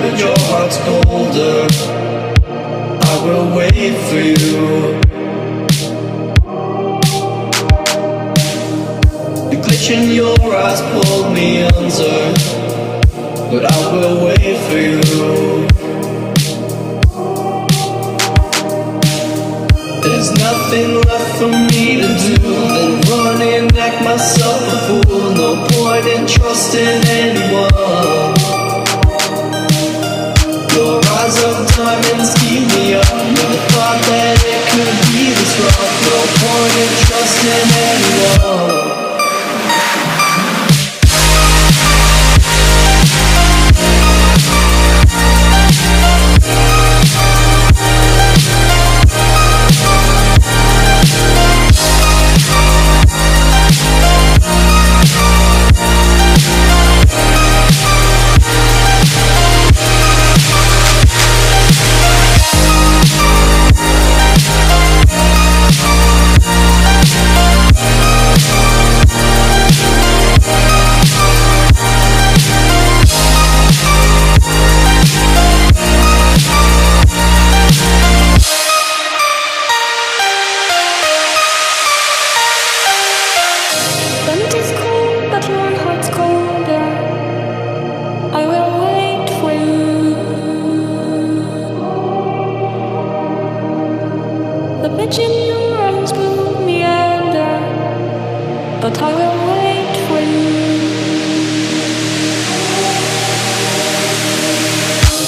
but your heart's colder. I will wait for you. The glitch in your eyes pulled me under, but I will wait for you. There's nothing left for me to do than run and act myself a fool. No point in trusting anyone. Your eyes of diamonds keep me up. Never thought that it could be this rough. No point in trusting anyone. But I will wait for you.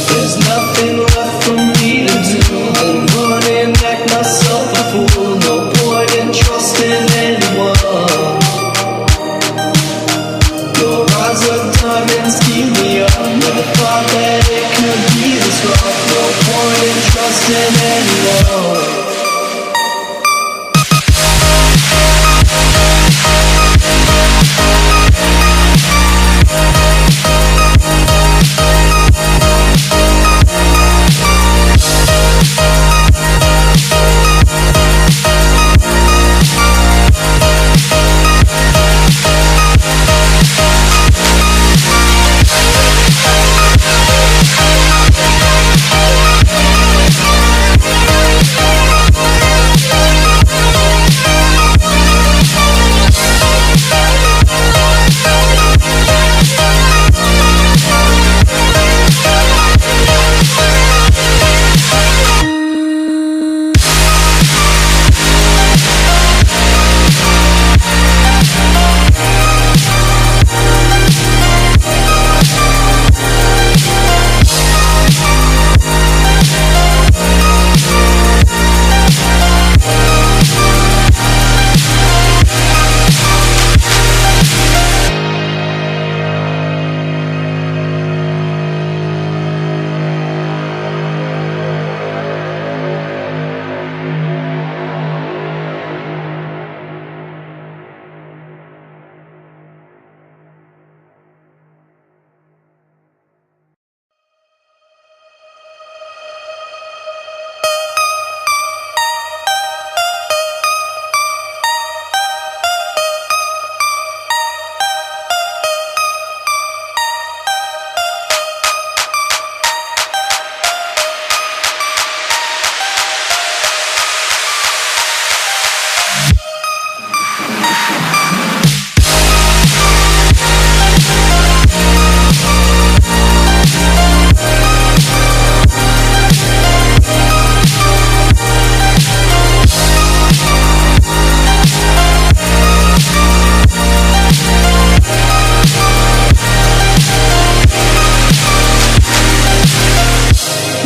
There's nothing left for me to do than run and act myself a fool. No point in trusting anyone. Your eyes of diamonds keep me up. Never thought that it could be this rough. No point in trusting anyone.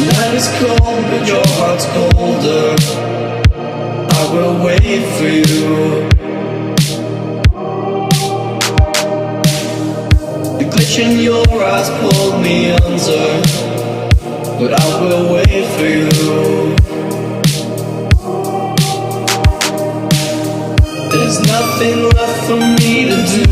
Night is cold, but your heart's colder. I will wait for you. The glitch in your eyes pulled me under, but I will wait for you. There's nothing left for me to do